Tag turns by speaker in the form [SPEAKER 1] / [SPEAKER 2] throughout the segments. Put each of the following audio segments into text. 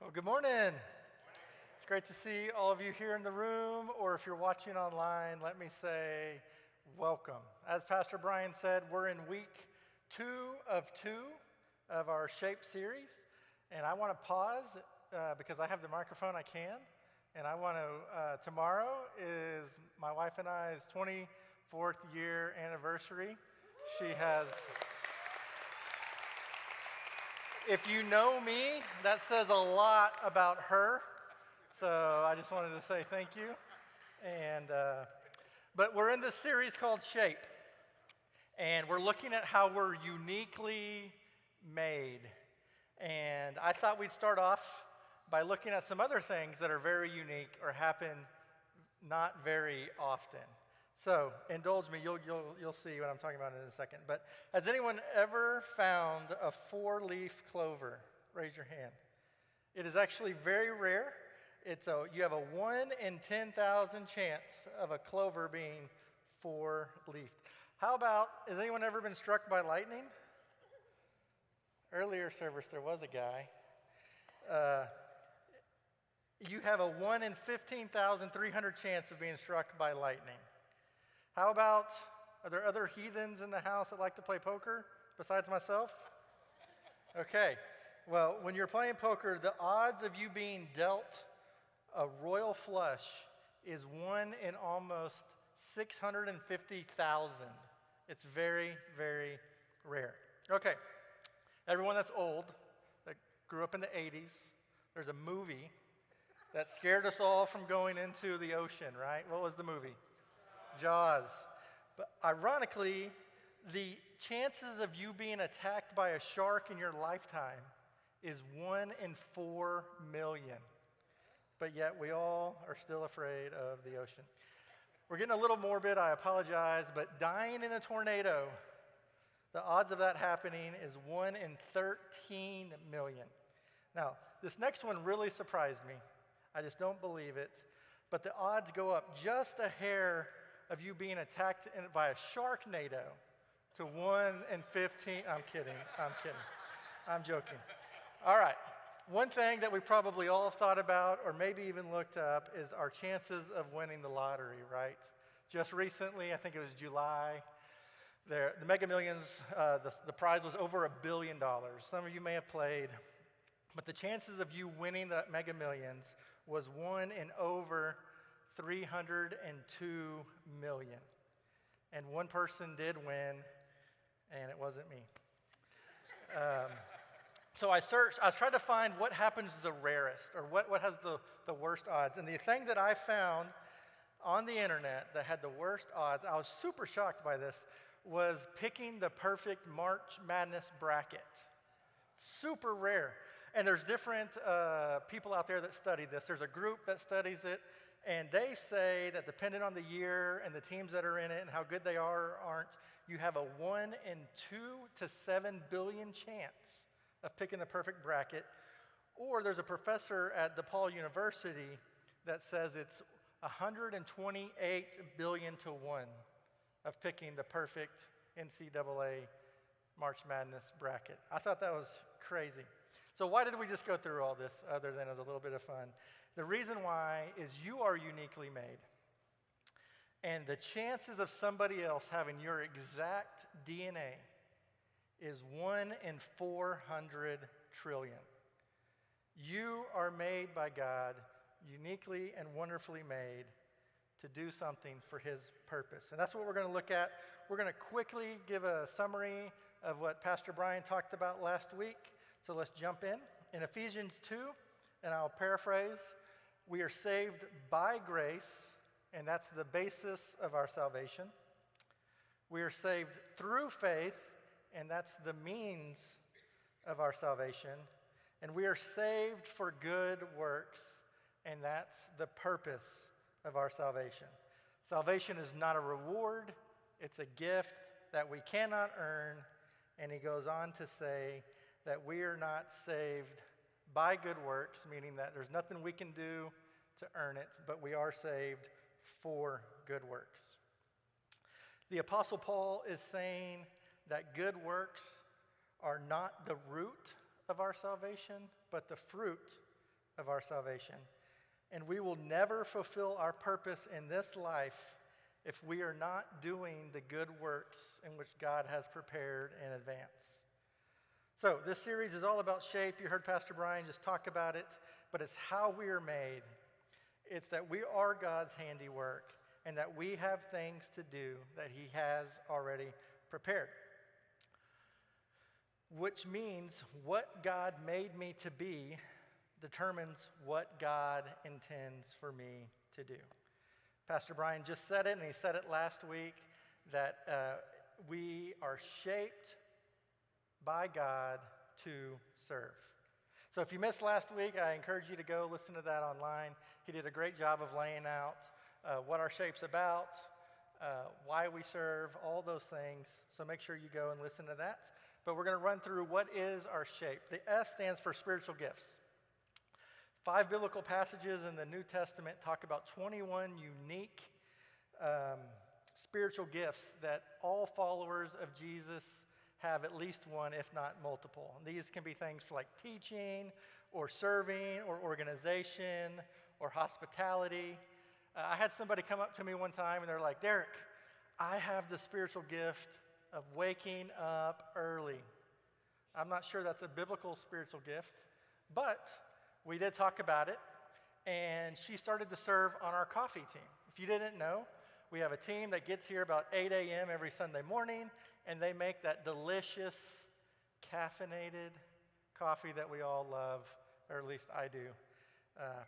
[SPEAKER 1] Well, good morning. It's great to see all of you here in the room, or if you're watching online, let me say welcome. As Pastor Brian said, we're in week 2 of our S.H.A.P.E series, and I want to pause because I have the microphone, I can, and I want to, tomorrow is my wife and I's 24th year anniversary. She has... If you know me, that says a lot about her. So I just wanted to say thank you. But we're in this series called S.H.A.P.E. And we're looking at how we're uniquely made. And I thought we'd start off by looking at some other things that are very unique or happen not very often. So indulge me, you'll see what I'm talking about in a second. But has anyone ever found a 4-leaf clover? Raise your hand. It is actually very rare. You have a 1 in 10,000 chance of a clover being 4-leafed. How about, has anyone ever been struck by lightning? Earlier service there was a guy. You have a 1 in 15,300 chance of being struck by lightning. How about, are there other heathens in the house that like to play poker besides myself? Okay, well, when you're playing poker, the odds of you being dealt a royal flush is 1 in almost 650,000. It's very, very rare. Okay, everyone that's old, that grew up in the 80s, there's a movie that scared us all from going into the ocean, right? What was the movie? Jaws. But ironically, the chances of you being attacked by a shark in your lifetime is 1 in 4 million. But yet we all are still afraid of the ocean. We're getting a little morbid, I apologize, but dying in a tornado, the odds of that happening is 1 in 13 million. Now, this next one really surprised me. I just don't believe it. But the odds go up just a hair of you being attacked by a sharknado to 1 in 15. I'm kidding. I'm joking. All right. One thing that we probably all have thought about or maybe even looked up is our chances of winning the lottery, right? Just recently, I think it was July, the Mega Millions, the prize was over $1 billion. Some of you may have played, but the chances of you winning the Mega Millions was 1 in over 302 million. And one person did win, and it wasn't me. So I searched, I tried to find what happens the rarest, or what has the worst odds. And the thing that I found on the internet that had the worst odds, I was super shocked by this, was picking the perfect March Madness bracket. Super rare. And there's different people out there that study this. There's a group that studies it, and they say that depending on the year and the teams that are in it and how good they are or aren't, you have a 1 in 2 to 7 billion chance of picking the perfect bracket. Or there's a professor at DePaul University that says it's 128 billion to 1 of picking the perfect NCAA March Madness bracket. I thought that was crazy. So why did we just go through all this other than as a little bit of fun? The reason why is you are uniquely made. And the chances of somebody else having your exact DNA is 1 in 400 trillion. You are made by God, uniquely and wonderfully made to do something for His purpose. And that's what we're going to look at. We're going to quickly give a summary of what Pastor Brian talked about last week. So let's jump in. In Ephesians 2, and I'll paraphrase, we are saved by grace, and that's the basis of our salvation. We are saved through faith, and that's the means of our salvation. And we are saved for good works, and that's the purpose of our salvation. Salvation is not a reward, it's a gift that we cannot earn. And he goes on to say that we are not saved by good works, meaning that there's nothing we can do to earn it, but we are saved for good works. The Apostle Paul is saying that good works are not the root of our salvation, but the fruit of our salvation. And we will never fulfill our purpose in this life if we are not doing the good works in which God has prepared in advance. So this series is all about shape. You heard Pastor Brian just talk about it, but it's how we are made. It's that we are God's handiwork and that we have things to do that he has already prepared. Which means what God made me to be determines what God intends for me to do. Pastor Brian just said it, and he said it last week, that we are shaped by God to serve. So if you missed last week, I encourage you to go listen to that online. He did a great job of laying out what our shape's about, why we serve, all those things. So make sure you go and listen to that. But we're going to run through what is our shape. The S stands for spiritual gifts. 5 biblical passages in the New Testament talk about 21 unique spiritual gifts that all followers of Jesus have at least one, if not multiple. And these can be things like teaching or serving or organization or hospitality. I had somebody come up to me one time and they're like, Derek, I have the spiritual gift of waking up early. I'm not sure that's a biblical spiritual gift, but we did talk about it, and she started to serve on our coffee team. If you didn't know, we have a team that gets here about 8 a.m. every Sunday morning, and they make that delicious, caffeinated coffee that we all love, or at least I do.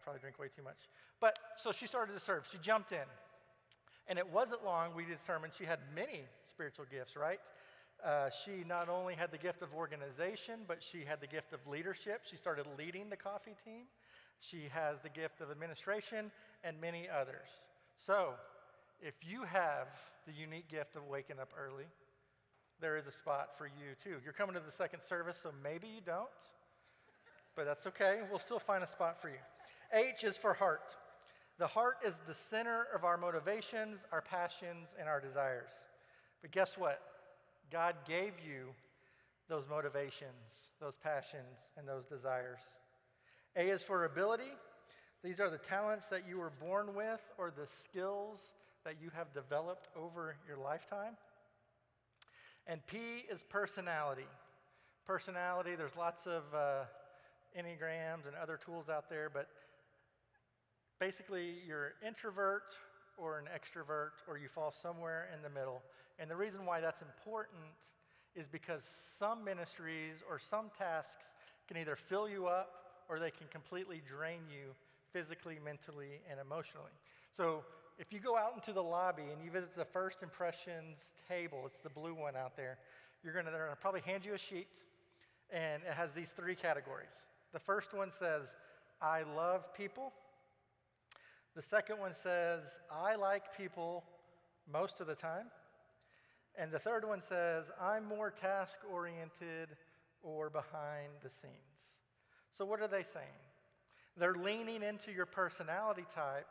[SPEAKER 1] Probably drink way too much. But so she started to serve. She jumped in. And it wasn't long, we determined she had many spiritual gifts, right? She not only had the gift of organization, but she had the gift of leadership. She started leading the coffee team. She has the gift of administration and many others. So if you have the unique gift of waking up early, there is a spot for you too. You're coming to the second service, so maybe you don't, but that's okay. We'll still find a spot for you. H is for heart. The heart is the center of our motivations, our passions, and our desires. But guess what? God gave you those motivations, those passions, and those desires. A is for ability. These are the talents that you were born with or the skills that you have developed over your lifetime. And P is personality. Personality, there's lots of enneagrams and other tools out there, but basically, you're an introvert or an extrovert, or you fall somewhere in the middle. And the reason why that's important is because some ministries or some tasks can either fill you up or they can completely drain you physically, mentally, and emotionally. So if you go out into the lobby and you visit the First Impressions table, it's the blue one out there, they're going to probably hand you a sheet, and it has these 3 categories. The first one says, I love people. The second one says, I like people most of the time. And the third one says, I'm more task-oriented or behind the scenes. So what are they saying? They're leaning into your personality type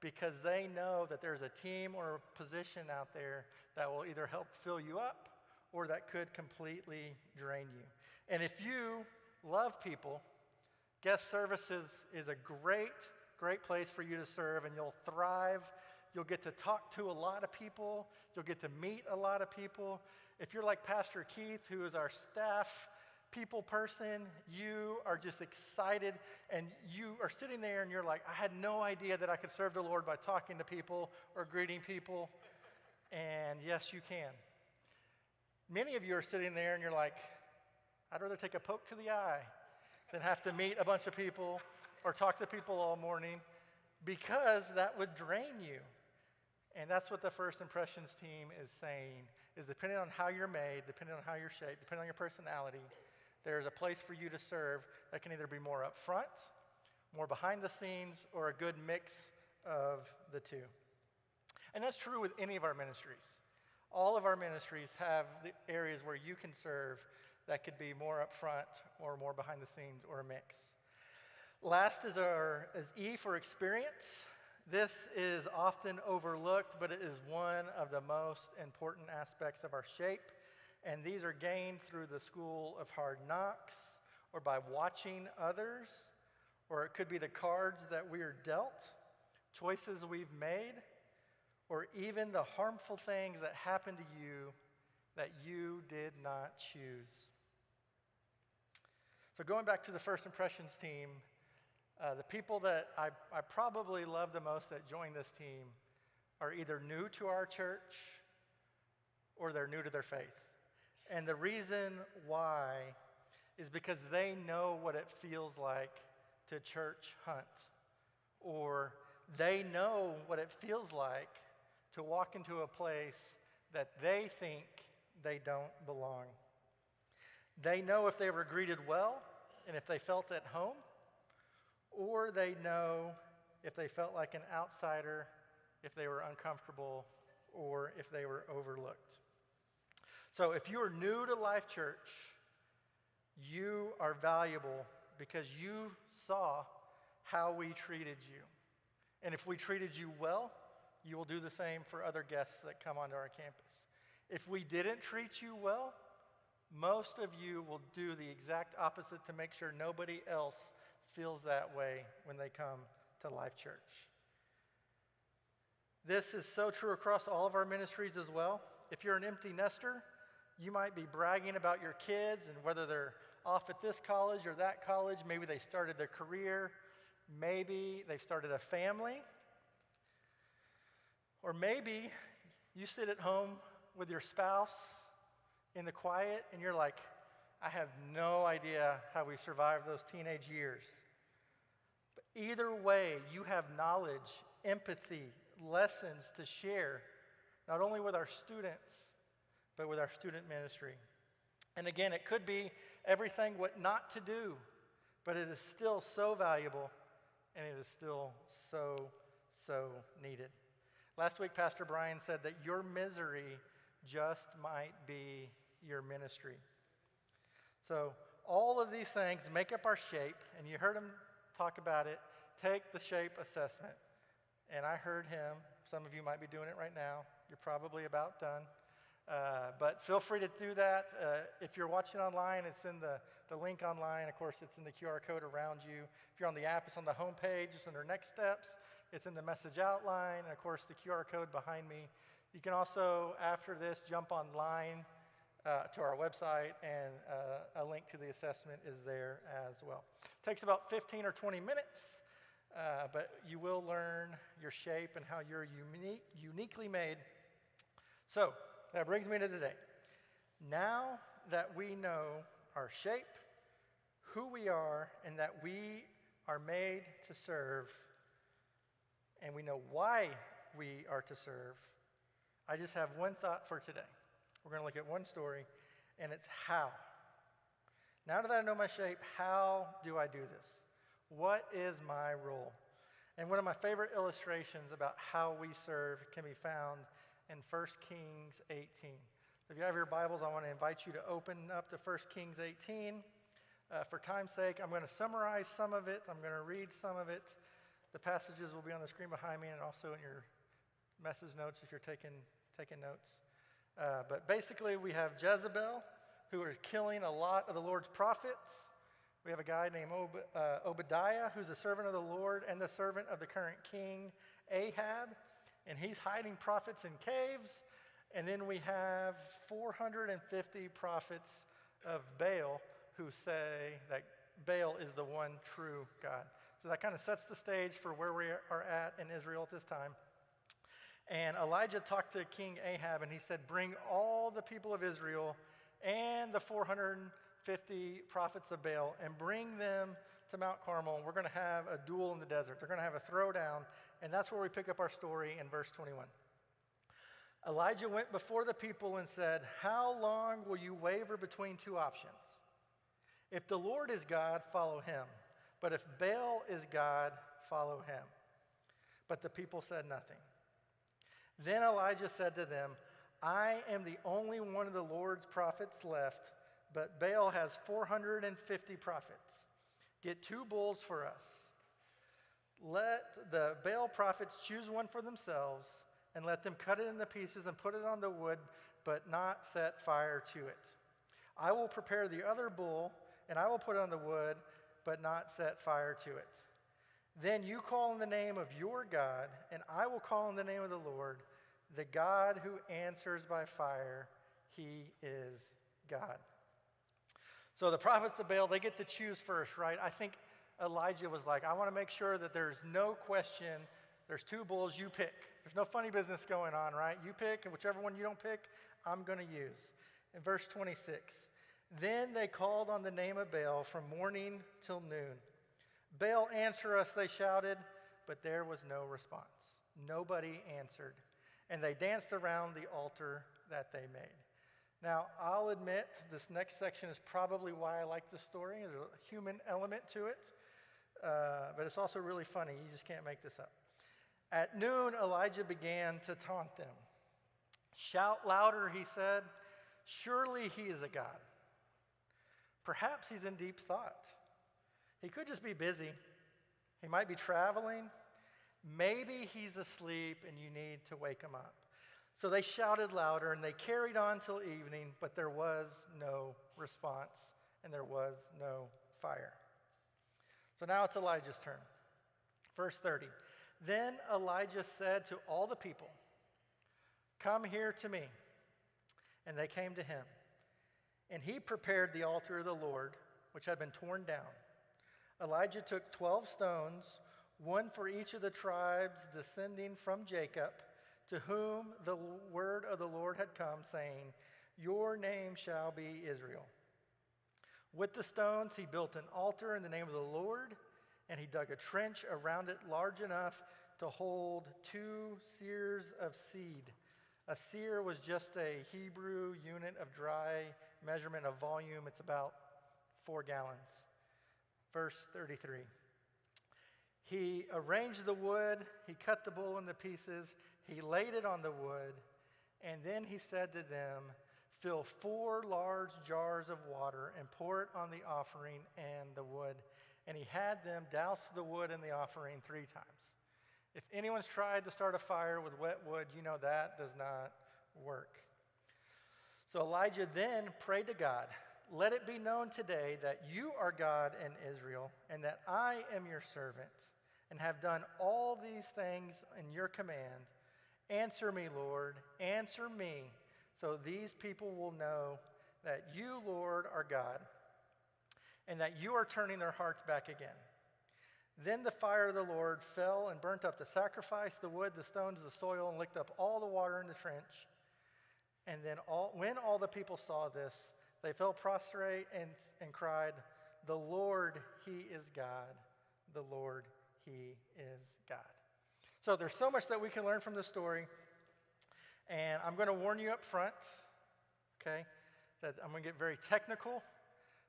[SPEAKER 1] because they know that there's a team or a position out there that will either help fill you up or that could completely drain you. And if you love people, guest services is a great place for you to serve, and you'll thrive. You'll get to talk to a lot of people. You'll get to meet a lot of people. If you're like Pastor Keith, who is our staff people person, you are just excited, and you are sitting there and you're like, I had no idea that I could serve the Lord by talking to people or greeting people. And yes, you can. Many of you are sitting there and you're like, I'd rather take a poke to the eye than have to meet a bunch of people or talk to people all morning, because that would drain you. And that's what the First Impressions team is saying, is depending on how you're made, depending on how you're shaped, depending on your personality, there's a place for you to serve that can either be more up front, more behind the scenes, or a good mix of the two. And that's true with any of our ministries. All of our ministries have the areas where you can serve that could be more up front or more behind the scenes or a mix. Last is E for experience. This is often overlooked, but it is one of the most important aspects of our shape. And these are gained through the school of hard knocks, or by watching others, or it could be the cards that we are dealt, choices we've made, or even the harmful things that happened to you that you did not choose. So going back to the First Impressions team, the people that I probably love the most that joined this team are either new to our church or they're new to their faith. And the reason why is because they know what it feels like to church hunt, or they know what it feels like to walk into a place that they think they don't belong. They know if they were greeted well and if they felt at home, or they know if they felt like an outsider, if they were uncomfortable, or if they were overlooked. So if you are new to Life Church, you are valuable because you saw how we treated you. And if we treated you well, you will do the same for other guests that come onto our campus. If we didn't treat you well, most of you will do the exact opposite to make sure nobody else feels that way when they come to Life Church. This is so true across all of our ministries as well. If you're an empty nester, you might be bragging about your kids and whether they're off at this college or that college. Maybe they started their career. Maybe they've started a family. Or maybe you sit at home with your spouse in the quiet and you're like, I have no idea how we survived those teenage years. But either way, you have knowledge, empathy, lessons to share, not only with our students, but with our student ministry. And again, it could be everything what not to do, but it is still so valuable and it is still so needed. Last week, Pastor Brian said that your misery just might be your ministry. So all of these things make up our S.H.A.P.E, and you heard him talk about it. Take the S.H.A.P.E assessment. And I heard him. Some of you might be doing it right now. You're probably about done. But feel free to do that. If you're watching online, it's in the link online. Of course, it's in the QR code around you. If you're on the app, it's on the homepage. It's under Next Steps. It's in the message outline. And of course, the QR code behind me. You can also, after this, jump online to our website, and a link to the assessment is there as well. It takes about 15 or 20 minutes, but you will learn your S.H.A.P.E and how you're uniquely made. So that brings me to today. Now that we know our S.H.A.P.E, who we are, and that we are made to serve, and we know why we are to serve, I just have one thought for today. We're going to look at one story, and it's how. Now that I know my S.H.A.P.E, how do I do this? What is my role? And one of my favorite illustrations about how we serve can be found in 1 Kings 18. If you have your Bibles, I want to invite you to open up to 1 Kings 18. For time's sake, I'm going to summarize some of it. I'm going to read some of it. The passages will be on the screen behind me and also in your message notes if you're taking notes. But basically, we have Jezebel, who is killing a lot of the Lord's prophets. We have a guy named Obadiah, who's a servant of the Lord and the servant of the current king, Ahab, and he's hiding prophets in caves. And then we have 450 prophets of Baal who say that Baal is the one true God. So that kind of sets the stage for where we are at in Israel at this time. And Elijah talked to King Ahab, and he said, bring all the people of Israel and the 450 prophets of Baal and bring them to Mount Carmel. And we're going to have a duel in the desert. They're going to have a throwdown. And that's where we pick up our story in verse 21. Elijah went before the people and said, how long will you waver between two options? If the Lord is God, follow him. But if Baal is God, follow him. But the people said nothing. Then Elijah said to them, I am the only one of the Lord's prophets left, but Baal has 450 prophets. Get 2 bulls for us. Let the Baal prophets choose one for themselves, and let them cut it into pieces and put it on the wood, but not set fire to it. I will prepare the other bull, and I will put it on the wood, but not set fire to it. Then you call in the name of your God, and I will call in the name of the Lord, the God who answers by fire. He is God. So the prophets of Baal, they get to choose first, right? I think Elijah was like, I want to make sure that there's no question. There's two bulls, you pick. There's no funny business going on, right? You pick, and whichever one you don't pick, I'm going to use. In verse 26, then they called on the name of Baal from morning till noon. Baal, answer us, they shouted, but there was no response. Nobody answered. And they danced around the altar that they made. Now, I'll admit this next section is probably why I like this story. There's a human element to it, but it's also really funny. You just can't make this up. At noon, Elijah began to taunt them. Shout louder, he said. Surely he is a god. Perhaps he's in deep thought. He could just be busy. He might be traveling. Maybe he's asleep and you need to wake him up. So they shouted louder and they carried on till evening, but there was no response and there was no fire. So now it's Elijah's turn. Verse 30. Then Elijah said to all the people, come here to me. And they came to him. And he prepared the altar of the Lord, which had been torn down. Elijah took 12 stones, one for each of the tribes descending from Jacob, to whom the word of the Lord had come, saying, your name shall be Israel. With the stones he built an altar in the name of the Lord, and he dug a trench around it large enough to hold 2 seers of seed. A seer was just a Hebrew unit of dry measurement of volume. It's about 4 gallons. Verse 33. He arranged the wood, he cut the bull into pieces, he laid it on the wood, and then he said to them, fill 4 large jars of water and pour it on the offering and the wood. And he had them douse the wood in the offering 3 times. If anyone's tried to start a fire with wet wood, you know that does not work. So Elijah then prayed to God, let it be known today that you are God in Israel, and that I am your servant, and have done all these things in your command. Answer me, Lord, answer me, so these people will know that you, Lord, are God, and that you are turning their hearts back again. Then the fire of the Lord fell and burnt up the sacrifice, the wood, the stones, the soil, and licked up all the water in the trench. And then when all the people saw this, they fell prostrate and cried, the Lord, he is God. The Lord, he is God. So there's so much that we can learn from this story. And I'm going to warn you up front, okay, that I'm going to get very technical.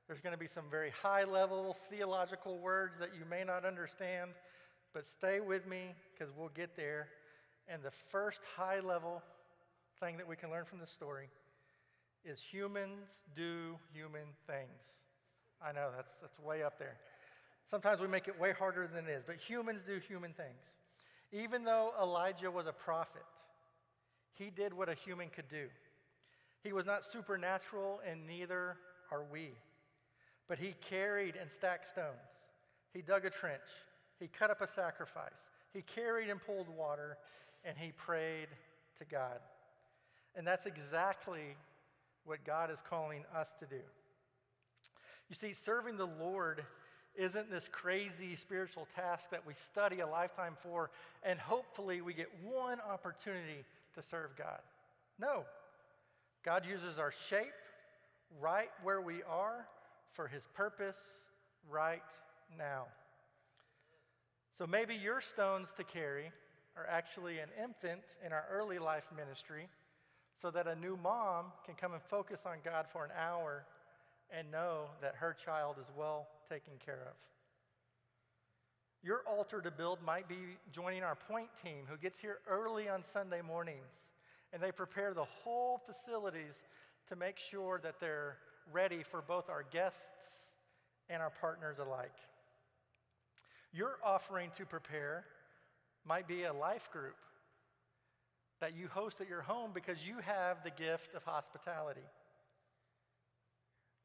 [SPEAKER 1] There's going to be some very high-level theological words that you may not understand, but stay with me because we'll get there. And the first high-level thing that we can learn from this story is humans do human things. I know, that's way up there. Sometimes we make it way harder than it is, but humans do human things. Even though Elijah was a prophet, he did what a human could do. He was not supernatural, and neither are we. But he carried and stacked stones. He dug a trench. He cut up a sacrifice. He carried and pulled water, and he prayed to God. And that's exactly what God is calling us to do. You see, serving the Lord isn't this crazy spiritual task that we study a lifetime for, and hopefully we get one opportunity to serve God. No. God uses our shape right where we are for his purpose right now. So maybe your stones to carry are actually an infant in our early life ministry, so that a new mom can come and focus on God for an hour and know that her child is well taken care of. Your altar to build might be joining our point team who gets here early on Sunday mornings, and they prepare the whole facilities to make sure that they're ready for both our guests and our partners alike. Your offering to prepare might be a life group that you host at your home because you have the gift of hospitality.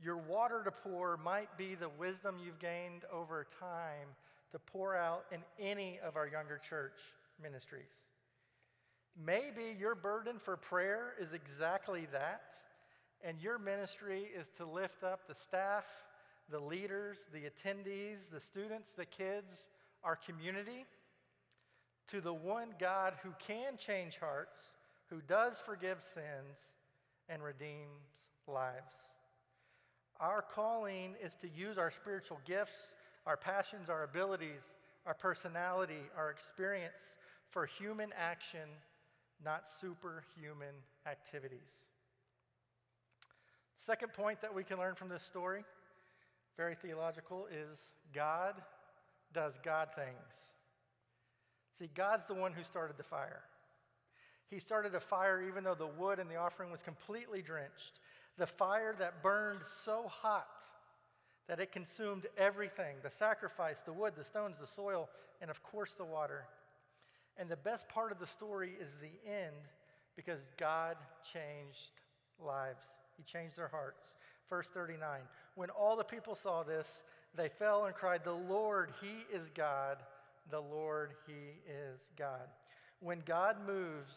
[SPEAKER 1] Your water to pour might be the wisdom you've gained over time to pour out in any of our younger church ministries. Maybe your burden for prayer is exactly that, and your ministry is to lift up the staff, the leaders, the attendees, the students, the kids, our community, to the one God who can change hearts, who does forgive sins, and redeems lives. Our calling is to use our spiritual gifts, our passions, our abilities, our personality, our experience for human action, not superhuman activities. Second point that we can learn from this story, very theological, is God does God things. See, God's the one who started the fire. He started a fire even though the wood in the offering was completely drenched. The fire that burned so hot that it consumed everything, the sacrifice, the wood, the stones, the soil, and of course the water. And the best part of the story is the end, because God changed lives. He changed their hearts. Verse 39, when all the people saw this, they fell and cried, "The Lord, He is God. The Lord, He is God." When God moves,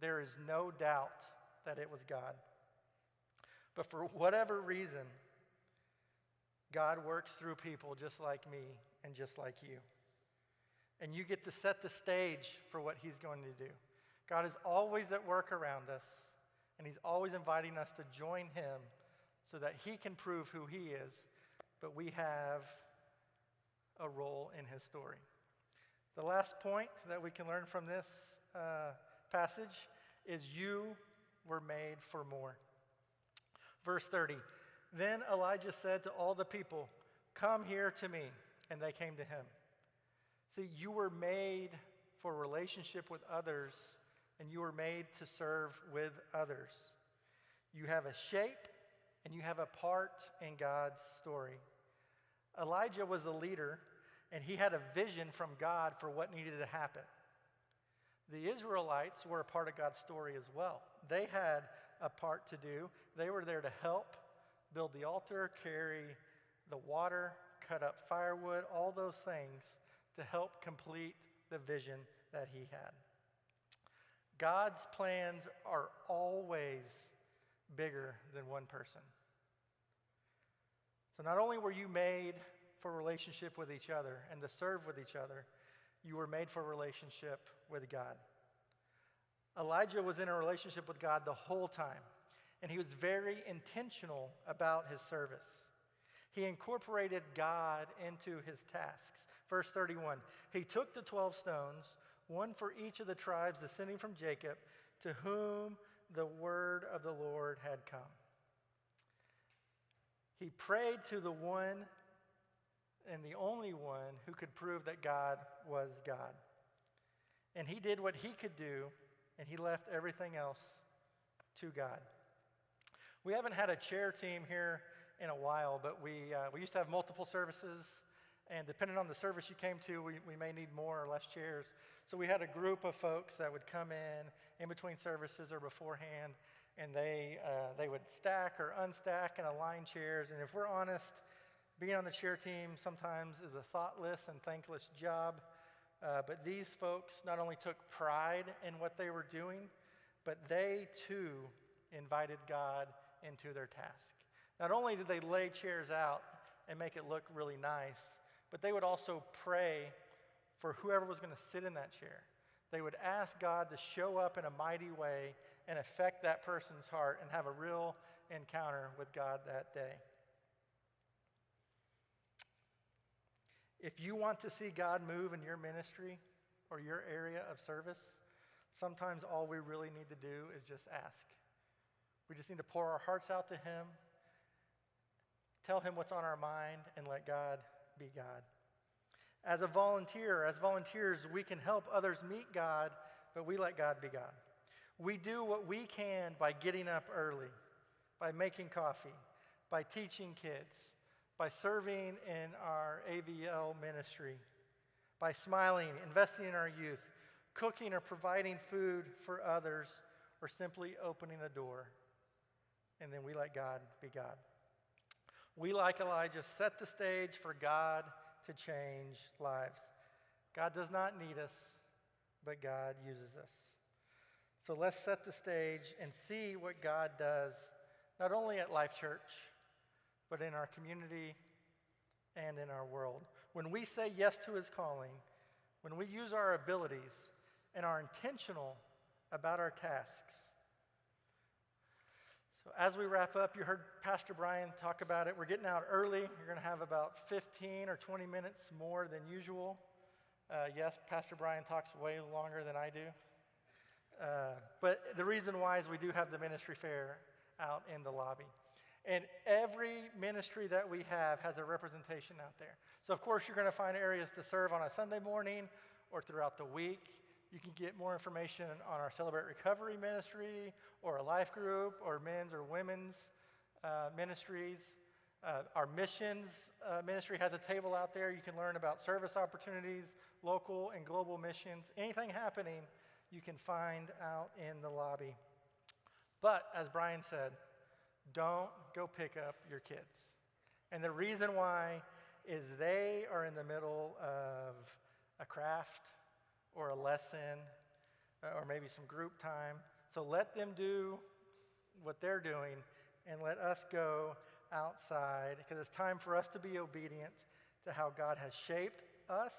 [SPEAKER 1] there is no doubt that it was God. But for whatever reason, God works through people just like me and just like you. And you get to set the stage for what He's going to do. God is always at work around us, and He's always inviting us to join Him so that He can prove who He is, but we have a role in His story. The last point that we can learn from this passage is you were made for more. Verse 30, then Elijah said to all the people, "Come here to me," and they came to him. See, you were made for relationship with others, and you were made to serve with others. You have a shape, and you have a part in God's story. Elijah was a leader, and he had a vision from God for what needed to happen. The Israelites were a part of God's story as well. They had a part to do. They were there to help build the altar, carry the water, cut up firewood, all those things to help complete the vision that He had. God's plans are always bigger than one person. So not only were you made for relationship with each other and to serve with each other, you were made for relationship with God. Elijah was in a relationship with God the whole time, and he was very intentional about his service. He incorporated God into his tasks. Verse 31, he took the 12 stones, one for each of the tribes descending from Jacob, to whom the word of the Lord had come. He prayed to the one and the only one who could prove that God was God. And he did what he could do, and he left everything else to God. We haven't had a chair team here in a while, but we used to have multiple services, and depending on the service you came to, we may need more or less chairs. So we had a group of folks that would come in between services or beforehand, and they would stack or unstack and align chairs. And if we're honest, being on the chair team sometimes is a thoughtless and thankless job. But these folks not only took pride in what they were doing, but they too invited God into their task. Not only did they lay chairs out and make it look really nice, but they would also pray for whoever was going to sit in that chair. They would ask God to show up in a mighty way and affect that person's heart and have a real encounter with God that day. If you want to see God move in your ministry or your area of service, sometimes all we really need to do is just ask. We just need to pour our hearts out to Him, tell Him what's on our mind, and let God be God. As volunteers, we can help others meet God, but we let God be God. We do what we can by getting up early, by making coffee, by teaching kids, by serving in our AVL ministry, by smiling, investing in our youth, cooking or providing food for others, or simply opening a door. And then we let God be God. We, like Elijah, set the stage for God to change lives. God does not need us, but God uses us. So let's set the stage and see what God does, not only at Life Church, but in our community and in our world. When we say yes to his calling, when we use our abilities and are intentional about our tasks. So as we wrap up, you heard Pastor Brian talk about it. We're getting out early. You're going to have about 15 or 20 minutes more than usual. Yes, Pastor Brian talks way longer than I do. But the reason why is we do have the ministry fair out in the lobby. And every ministry that we have has a representation out there. So of course you're going to find areas to serve on a Sunday morning or throughout the week. You can get more information on our Celebrate Recovery ministry or a life group or men's or women's ministries. Our missions ministry has a table out there. You can learn about service opportunities, local and global missions. Anything happening, you can find out in the lobby. But as Brian said, don't go pick up your kids. And the reason why is they are in the middle of a craft or a lesson or maybe some group time. So let them do what they're doing and let us go outside, because it's time for us to be obedient to how God has shaped us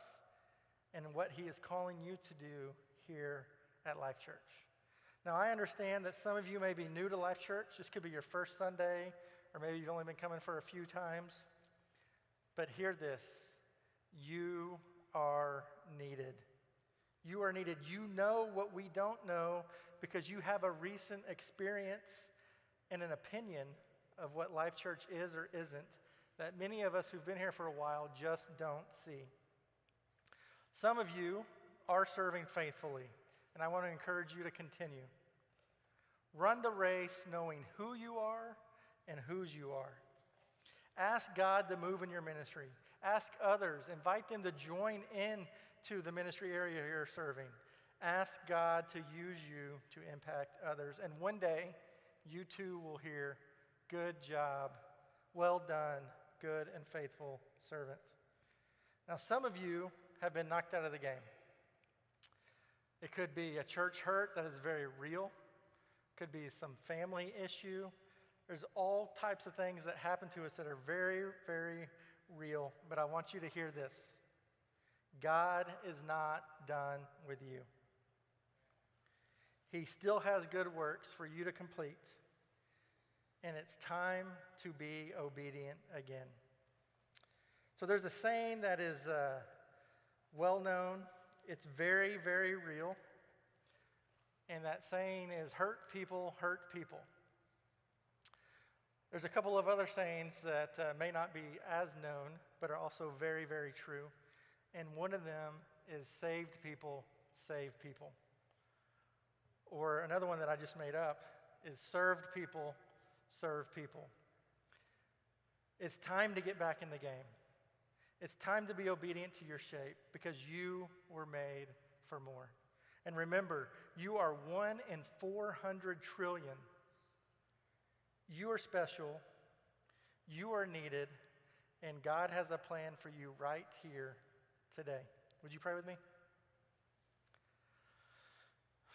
[SPEAKER 1] and what he is calling you to do here at Life Church. Now, I understand that some of you may be new to Life Church. This could be your first Sunday, or maybe you've only been coming for a few times. But hear this, you are needed. You are needed. You know what we don't know because you have a recent experience and an opinion of what Life Church is or isn't that many of us who've been here for a while just don't see. Some of you are serving faithfully, and I want to encourage you to continue. Run the race knowing who you are and whose you are. Ask God to move in your ministry. Ask others. Invite them to join in to the ministry area you're serving. Ask God to use you to impact others. And one day, you too will hear, "Good job, well done, good and faithful servant." Now, some of you have been knocked out of the game. It could be a church hurt that is very real. It could be some family issue. There's all types of things that happen to us that are very, very real. But I want you to hear this. God is not done with you. He still has good works for you to complete. And it's time to be obedient again. So there's a saying that is well known. It's very, very real. And that saying is, hurt people hurt people. There's a couple of other sayings that may not be as known, but are also very, very true. And one of them is saved people save people. Or another one that I just made up is served people serve people. It's time to get back in the game. It's time to be obedient to your shape because you were made for more. And remember, you are 1 in 400 trillion. You are special, you are needed, and God has a plan for you right here today. Would you pray with me?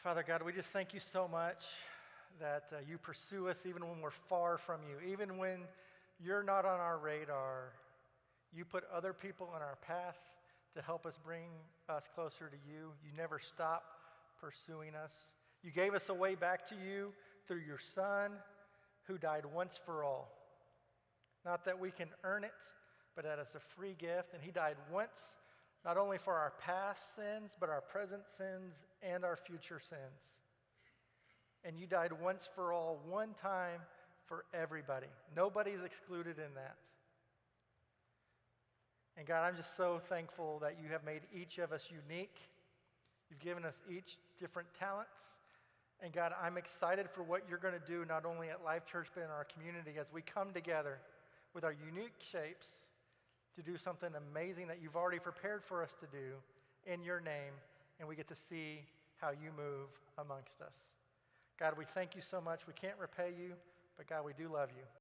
[SPEAKER 1] Father God, we just thank you so much that you pursue us even when we're far from you. Even when you're not on our radar, you put other people on our path to help us bring us closer to you. You never stop pursuing us. You gave us a way back to you through your Son who died once for all. Not that we can earn it, but that it's a free gift. And he died once, not only for our past sins, but our present sins and our future sins. And you died once for all, one time for everybody. Nobody's excluded in that. And God, I'm just so thankful that you have made each of us unique. You've given us each different talents. And God, I'm excited for what you're going to do not only at Life Church, but in our community as we come together with our unique shapes to do something amazing that you've already prepared for us to do in your name, and we get to see how you move amongst us. God, we thank you so much. We can't repay you, but God, we do love you.